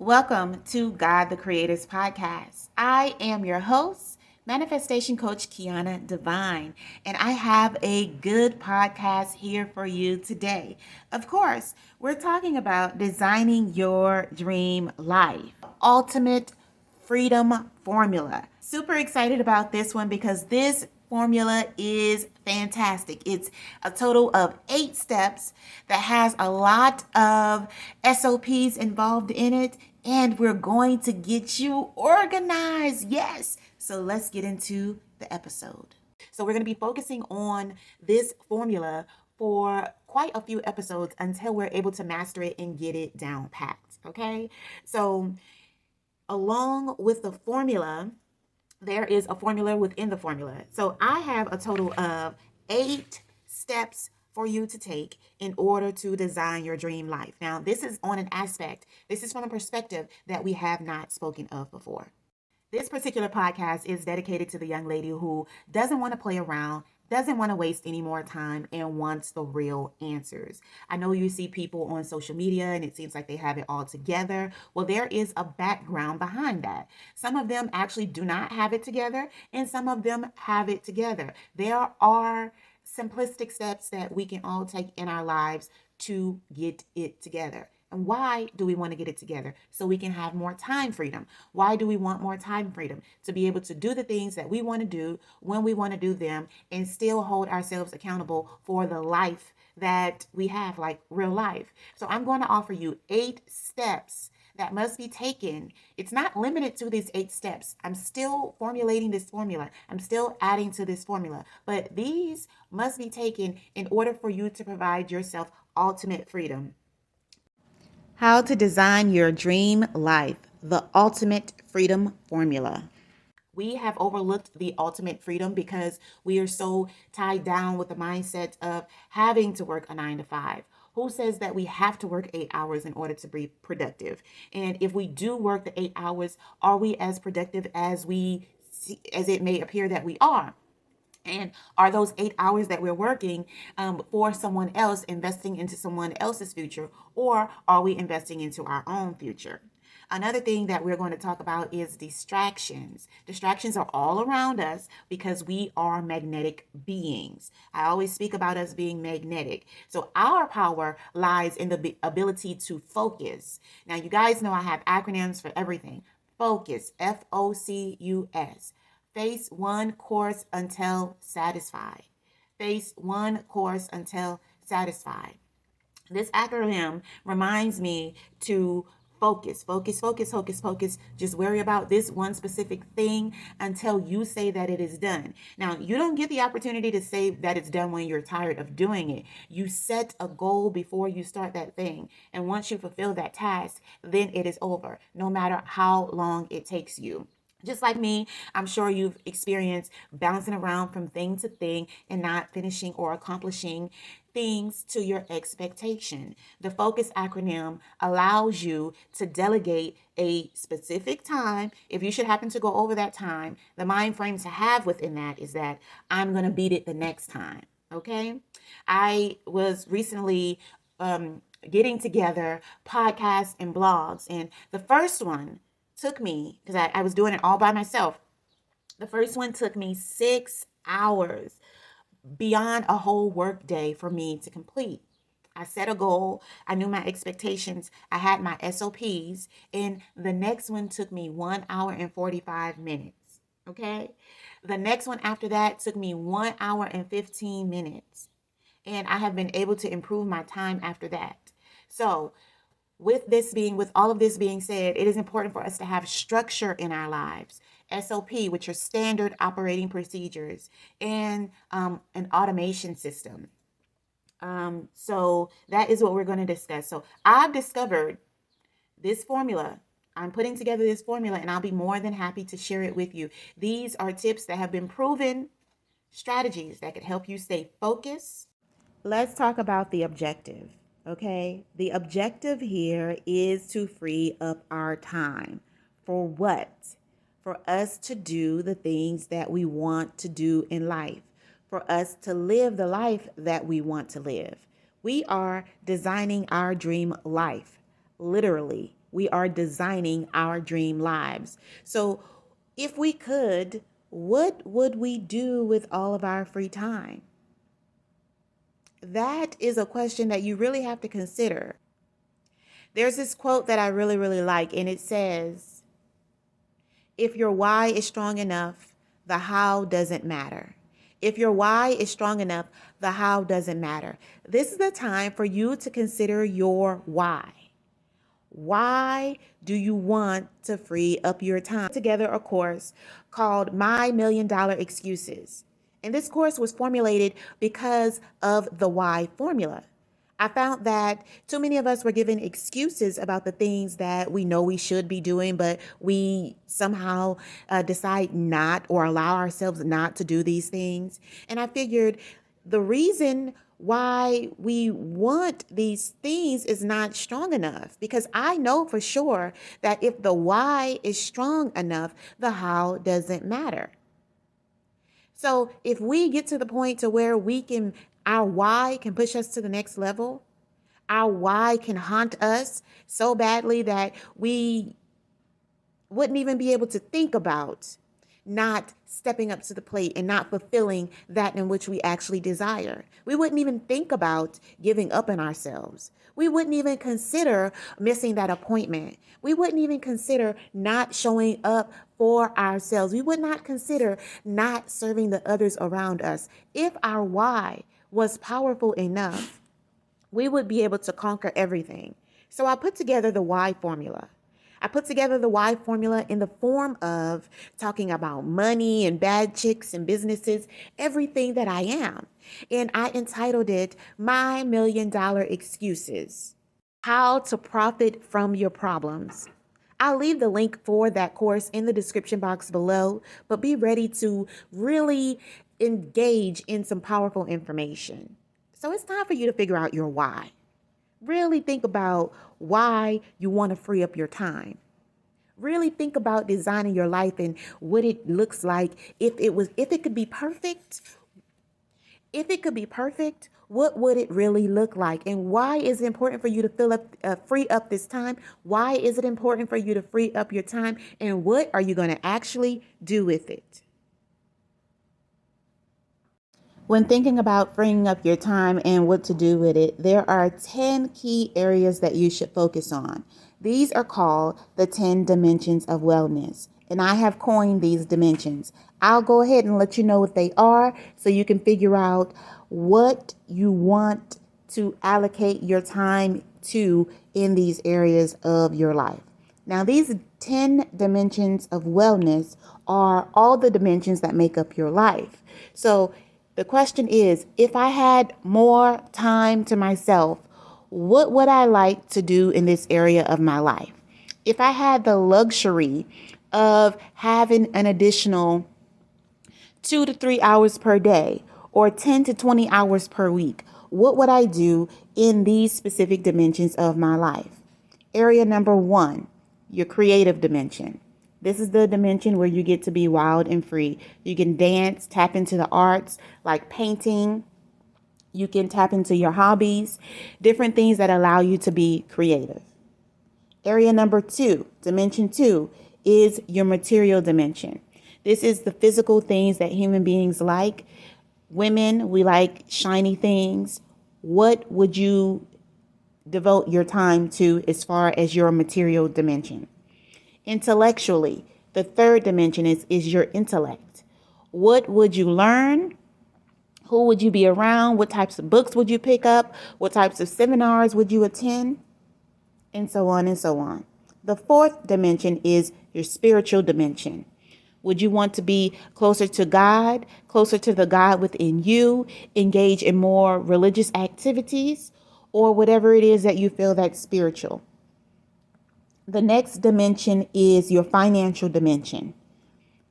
Welcome to God the Creator's podcast. I am your host, Manifestation Coach Kiana Divine, and I have a good podcast here for you today. Of course, we're talking about designing your dream life, ultimate freedom formula. Super excited about this one because this formula is fantastic. It's a total of 8 steps that has a lot of SOPs involved in it, and we're going to get you organized. Yes. So let's get into the episode. So we're going to be focusing on this formula for quite a few episodes until we're able to master it and get it down packed. Okay. So along with the formula, there is a formula within the formula. So I have a total of 8 steps for you to take in order to design your dream life. Now, this is on an aspect, this is from a perspective that we have not spoken of before. This particular podcast is dedicated to the young lady who doesn't want to play around, doesn't want to waste any more time, and wants the real answers. I know you see people on social media and it seems like they have it all together. Well, there is a background behind that. Some of them actually do not have it together, and some of them have it together. There are simplistic steps that we can all take in our lives to get it together. And why do we want to get it together? So we can have more time freedom. Why do we want more time freedom? To be able to do the things that we want to do when we want to do them and still hold ourselves accountable for the life that we have, like real life. So I'm going to offer you 8 steps that must be taken. It's not limited to these 8 steps. I'm still formulating this formula. I'm still adding to this formula. But these must be taken in order for you to provide yourself ultimate freedom. How to design your dream life, the ultimate freedom formula. We have overlooked the ultimate freedom because we are so tied down with the mindset of having to work a 9 to 5. Who says that we have to work 8 hours in order to be productive? And if we do work the 8 hours, are we as productive as as it may appear that we are? And are those 8 hours that we're working for someone else, investing into someone else's future, or are we investing into our own future? Another thing that we're going to talk about is distractions. Distractions are all around us because we are magnetic beings. I always speak about us being magnetic. So our power lies in the ability to focus. Now, you guys know I have acronyms for everything. Focus, FOCUS. Face one course until satisfied. Face one course until satisfied. This acronym reminds me to focus, focus, focus, focus, focus. Just worry about this one specific thing until you say that it is done. Now, you don't get the opportunity to say that it's done when you're tired of doing it. You set a goal before you start that thing. And once you fulfill that task, then it is over, no matter how long it takes you. Just like me, I'm sure you've experienced bouncing around from thing to thing and not finishing or accomplishing things to your expectation. The FOCUS acronym allows you to delegate a specific time. If you should happen to go over that time, the mind frame to have within that is that I'm going to beat it the next time. Okay. I was recently getting together podcasts and blogs, and the first one took me, because I was doing it all by myself. The first one took me 6 hours, beyond a whole work day for me to complete. I set a goal. I knew my expectations. I had my SOPs. And the next one took me 1 hour and 45 minutes. Okay. The next one after that took me 1 hour and 15 minutes. And I have been able to improve my time after that. So with all of this being said, it is important for us to have structure in our lives. SOP, which are standard operating procedures, and an automation system. So that is what we're going to discuss. So I've discovered this formula. I'm putting together this formula, and I'll be more than happy to share it with you. These are tips that have been proven, strategies that could help you stay focused. Let's talk about the objective. Okay, the objective here is to free up our time. For what? For us to do the things that we want to do in life, for us to live the life that we want to live. We are designing our dream life, literally, We are designing our dream lives. So if we could, what would we do with all of our free time? That is a question that you really have to consider. There's this quote that I really, really like, and it says, if your why is strong enough, the how doesn't matter. If your why is strong enough, the how doesn't matter. This is the time for you to consider your why. Why do you want to free up your time? Together a course called My $1,000,000 Excuses. And this course was formulated because of the why formula. I found that too many of us were given excuses about the things that we know we should be doing, but we somehow decide not or allow ourselves not to do these things. And I figured the reason why we want these things is not strong enough, because I know for sure that if the why is strong enough, the how doesn't matter. So if we get to the point to where our why can push us to the next level, our why can haunt us so badly that we wouldn't even be able to think about not stepping up to the plate and not fulfilling that in which we actually desire. We wouldn't even think about giving up on ourselves. We wouldn't even consider missing that appointment. We wouldn't even consider not showing up for ourselves. We would not consider not serving the others around us. If our why was powerful enough, we would be able to conquer everything. So I put together the why formula. I put together the why formula in the form of talking about money and bad chicks and businesses, everything that I am. And I entitled it My $1,000,000 Excuses: How to Profit from Your Problems. I'll leave the link for that course in the description box below, but be ready to really engage in some powerful information. So it's time for you to figure out your why. Really think about why you want to free up your time. Really think about designing your life and what it looks like. If it could be perfect, what would it really look like? And why is it important for you to free up this time? Why is it important for you to free up your time? And what are you going to actually do with it? When thinking about freeing up your time and what to do with it, there are 10 key areas that you should focus on. These are called the 10 dimensions of wellness, and I have coined these dimensions. I'll go ahead and let you know what they are so you can figure out what you want to allocate your time to in these areas of your life. Now, these 10 dimensions of wellness are all the dimensions that make up your life. So the question is, if I had more time to myself, what would I like to do in this area of my life? If I had the luxury of having an additional 2 to 3 hours per day or 10 to 20 hours per week, what would I do in these specific dimensions of my life? Area number 1, your creative dimension. This is the dimension where you get to be wild and free. You can dance, tap into the arts like painting. You can tap into your hobbies, different things that allow you to be creative. Area number 2, dimension 2, is your material dimension. This is the physical things that human beings like. Women, we like shiny things. What would you devote your time to as far as your material dimension? Intellectually, the third dimension is your intellect. What would you learn? Who would you be around? What types of books would you pick up? What types of seminars would you attend? And so on and so on. The fourth dimension is your spiritual dimension. Would you want to be closer to God, closer to the God within you, engage in more religious activities, or whatever it is that you feel that's spiritual? The next dimension is your financial dimension.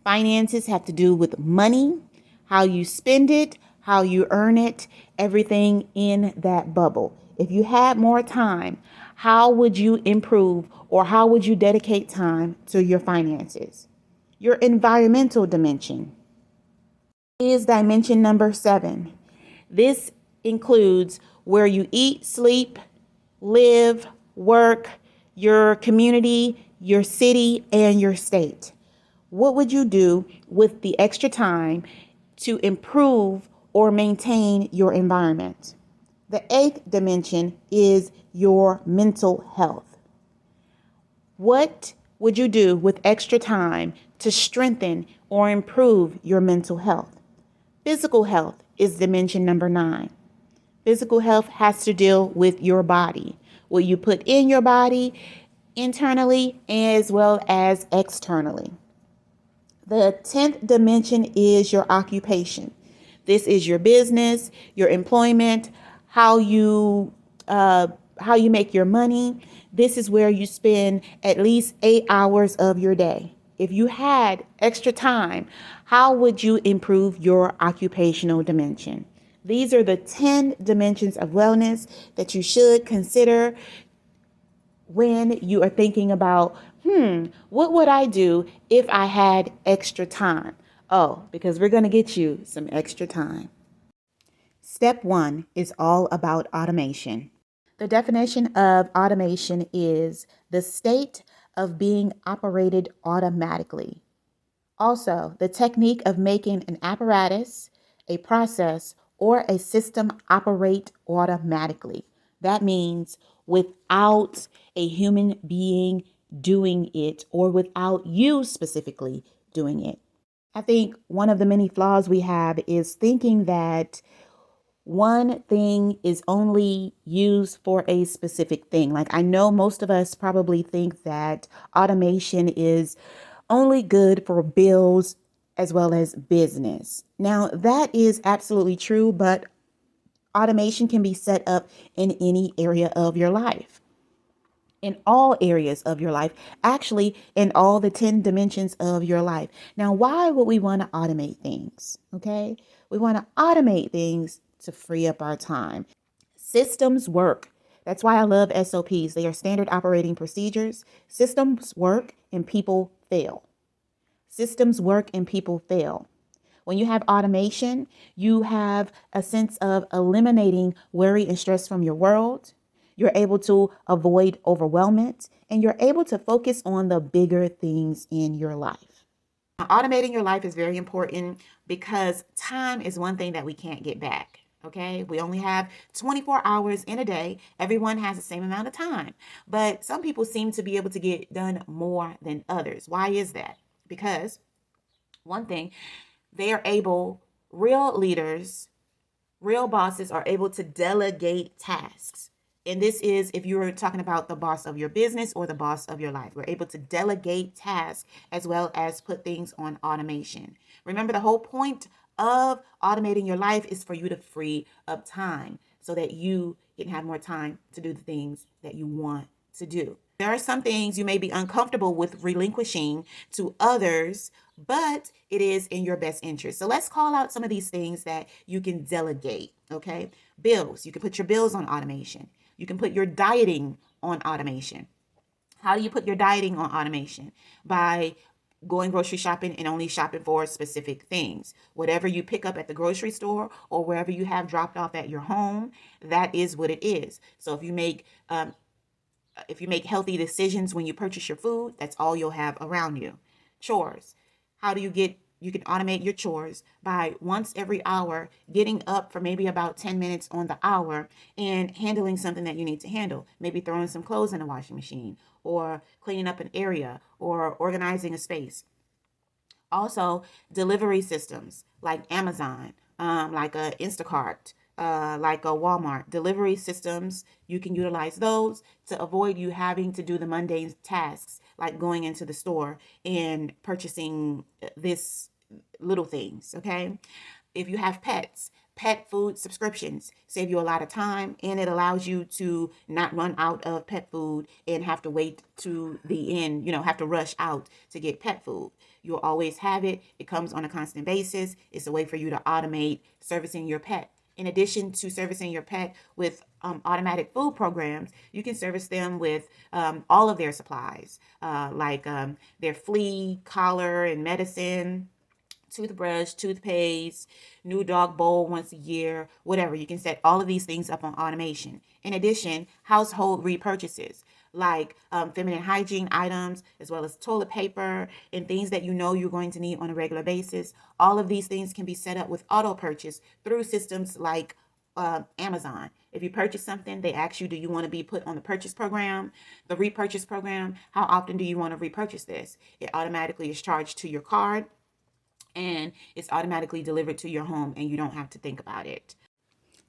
Finances have to do with money, how you spend it, how you earn it, everything in that bubble. If you had more time, how would you improve or how would you dedicate time to your finances? Your environmental dimension is dimension number 7. This includes where you eat, sleep, live, work, your community, your city, and your state. What would you do with the extra time to improve or maintain your environment? The eighth dimension is your mental health. What would you do with extra time to strengthen or improve your mental health? Physical health is dimension number 9. Physical health has to deal with your body, what you put in your body internally as well as externally. The 10th dimension is your occupation. This is your business, your employment, how you uh, how you make your money. This is where you spend at least 8 hours of your day. If you had extra time, how would you improve your occupational dimension? These are the 10 dimensions of wellness that you should consider when you are thinking about, what would I do if I had extra time? Oh, because we're going to get you some extra time. Step 1 is all about automation. The definition of automation is the state of being operated automatically. Also, the technique of making an apparatus, a process, or a system operate automatically. That means without a human being doing it or without you specifically doing it. I think one of the many flaws we have is thinking that one thing is only used for a specific thing. Like, I know most of us probably think that automation is only good for bills as well as business. Now, that is absolutely true, but automation can be set up in any area of your life. In all areas of your life, actually, in all the 10 dimensions of your life. Now, why would we want to automate things? Okay, we want to automate things to free up our time. Systems work. That's why I love SOPs. They are standard operating procedures. Systems work and people fail. Systems work and people fail. When you have automation, you have a sense of eliminating worry and stress from your world. You're able to avoid overwhelmment, and you're able to focus on the bigger things in your life. Automating your life is very important because time is one thing that we can't get back. Okay, we only have 24 hours in a day. Everyone has the same amount of time, but some people seem to be able to get done more than others. Why is that? Because one thing, they are able, real leaders, real bosses are able to delegate tasks. And this is if you're talking about the boss of your business or the boss of your life. We're able to delegate tasks as well as put things on automation. Remember, the whole point of automating your life is for you to free up time so that you can have more time to do the things that you want to do. There are some things you may be uncomfortable with relinquishing to others, but it is in your best interest. So let's call out some of these things that you can delegate, okay? Bills. You can put your bills on automation. You can put your dieting on automation. How do you put your dieting on automation? By going grocery shopping and only shopping for specific things. Whatever you pick up at the grocery store or wherever you have dropped off at your home, that is what it is. So if you make healthy decisions when you purchase your food, that's all you'll have around you. Chores. How do you can automate your chores by once every hour getting up for maybe about 10 minutes on the hour and handling something that you need to handle. Maybe throwing some clothes in the washing machine or cleaning up an area or organizing a space. Also, delivery systems like Amazon, like a Instacart, like a Walmart. Delivery systems, you can utilize those to avoid you having to do the mundane tasks like going into the store and purchasing this little things, okay? If you have pets, pet food subscriptions save you a lot of time, and it allows you to not run out of pet food and have to wait to the end, have to rush out to get pet food. You'll always have it. It comes on a constant basis. It's a way for you to automate servicing your pet. In addition to servicing your pet with automatic food programs, you can service them with all of their supplies, like their flea, collar, and medicine, toothbrush, toothpaste, new dog bowl once a year, whatever. You can set all of these things up on automation. In addition, household repurchases like feminine hygiene items, as well as toilet paper and things that you know you're going to need on a regular basis. All of these things can be set up with auto purchase through systems like Amazon. If you purchase something, they ask you, do you want to be put on the purchase program, the repurchase program? How often do you want to repurchase this? It automatically is charged to your card and it's automatically delivered to your home and you don't have to think about it.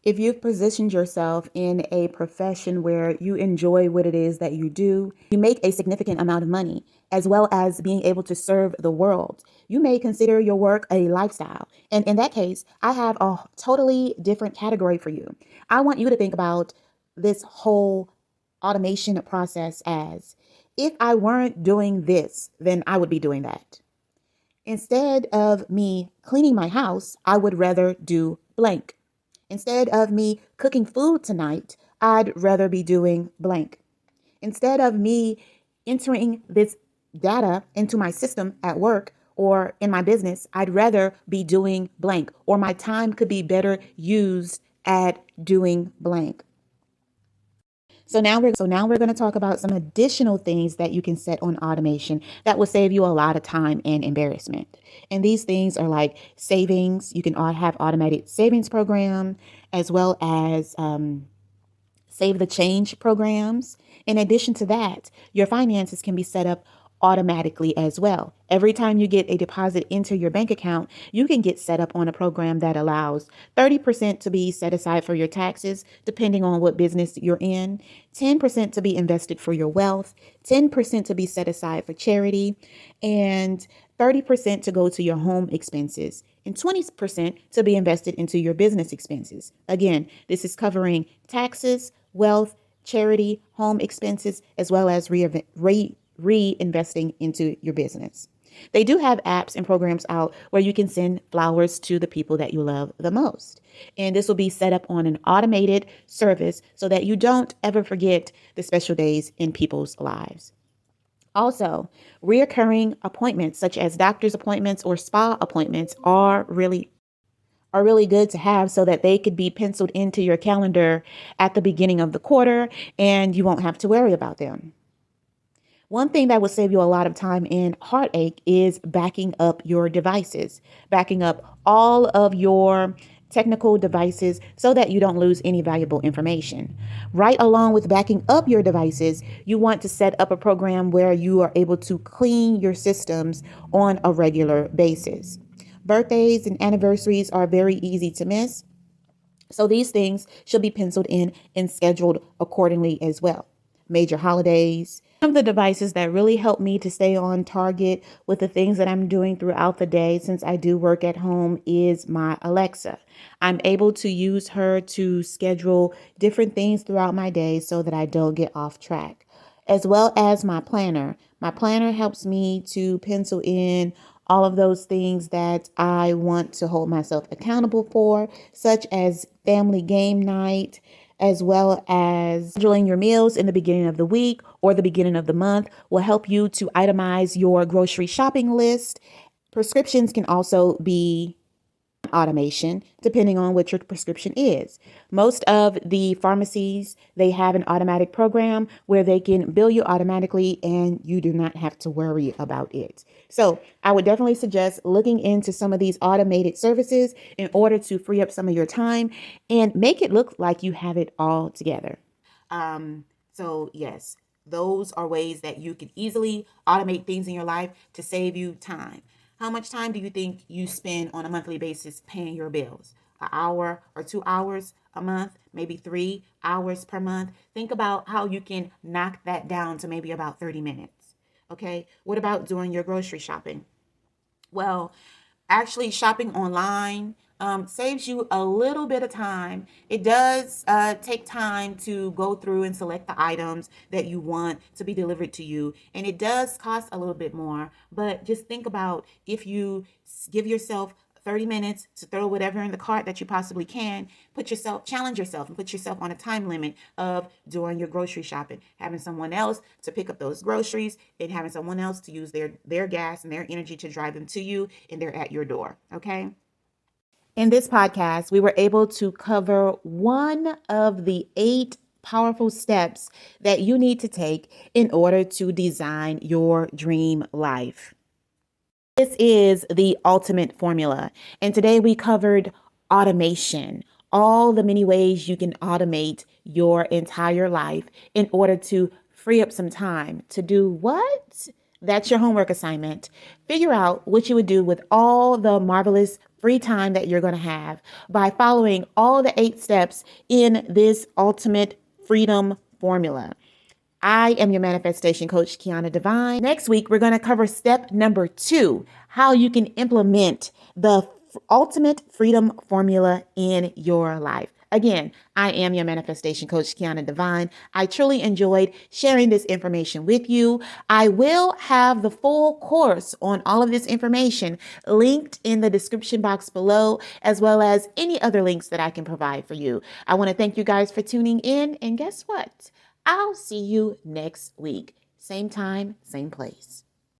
If you've positioned yourself in a profession where you enjoy what it is that you do, you make a significant amount of money, as well as being able to serve the world. You may consider your work a lifestyle. And in that case, I have a totally different category for you. I want you to think about this whole automation process as if I weren't doing this, then I would be doing that. Instead of me cleaning my house, I would rather do blank. Instead of me cooking food tonight, I'd rather be doing blank. Instead of me entering this data into my system at work or in my business, I'd rather be doing blank, or my time could be better used at doing blank. So now we're going to talk about some additional things that you can set on automation that will save you a lot of time and embarrassment. And these things are like savings. You can have automated savings program, as well as save the change programs. In addition to that, your finances can be set up automatically as well. Every time you get a deposit into your bank account, you can get set up on a program that allows 30% to be set aside for your taxes, depending on what business you're in, 10% to be invested for your wealth, 10% to be set aside for charity, and 30% to go to your home expenses, and 20% to be invested into your business expenses. Again, this is covering taxes, wealth, charity, home expenses, as well as reinvesting into your business. They do have apps and programs out where you can send flowers to the people that you love the most. And this will be set up on an automated service so that you don't ever forget the special days in people's lives. Also, reoccurring appointments such as doctor's appointments or spa appointments are really good to have so that they could be penciled into your calendar at the beginning of the quarter and you won't have to worry about them. One thing that will save you a lot of time and heartache is backing up your devices, backing up all of your technical devices so that you don't lose any valuable information. Right along with backing up your devices, you want to set up a program where you are able to clean your systems on a regular basis. Birthdays and anniversaries are very easy to miss, so these things should be penciled in and scheduled accordingly as well. Major holidays. One of the devices that really help me to stay on target with the things that I'm doing throughout the day, since I do work at home, is my Alexa. I'm able to use her to schedule different things throughout my day so that I don't get off track, as well as my planner. My planner helps me to pencil in all of those things that I want to hold myself accountable for, such as family game night, as well as scheduling your meals in the beginning of the week or the beginning of the month will help you to itemize your grocery shopping list. Prescriptions can also be automation depending on what your prescription is. Most of the pharmacies, they have an automatic program where they can bill you automatically and you do not have to worry about it. So I would definitely suggest looking into some of these automated services in order to free up some of your time and make it look like you have it all together. So yes, those are ways that you can easily automate things in your life to save you time. How much time do you think you spend on a monthly basis paying your bills? An hour or 2 hours a month, maybe 3 hours per month. Think about how you can knock that down to maybe about 30 minutes. Okay. What about doing your grocery shopping? Well, actually shopping online saves you a little bit of time. It does take time to go through and select the items that you want to be delivered to you. And it does cost a little bit more. But just think about if you give yourself 30 minutes to throw whatever in the cart that you possibly can, challenge yourself and put yourself on a time limit of doing your grocery shopping, having someone else to pick up those groceries and having someone else to use their gas and their energy to drive them to you and they're at your door. Okay. In this podcast, we were able to cover one of the 8 powerful steps that you need to take in order to design your dream life. This is the ultimate formula. And today we covered automation, all the many ways you can automate your entire life in order to free up some time to do what? That's your homework assignment. Figure out what you would do with all the marvelous free time that you're going to have by following all the 8 steps in this ultimate freedom formula. I am your manifestation coach, Kiana Devine. Next week, we're going to cover step number 2, how you can implement the ultimate freedom formula in your life. Again, I am your manifestation coach, Kiana Devine. I truly enjoyed sharing this information with you. I will have the full course on all of this information linked in the description box below, as well as any other links that I can provide for you. I want to thank you guys for tuning in. And guess what? I'll see you next week. Same time, same place.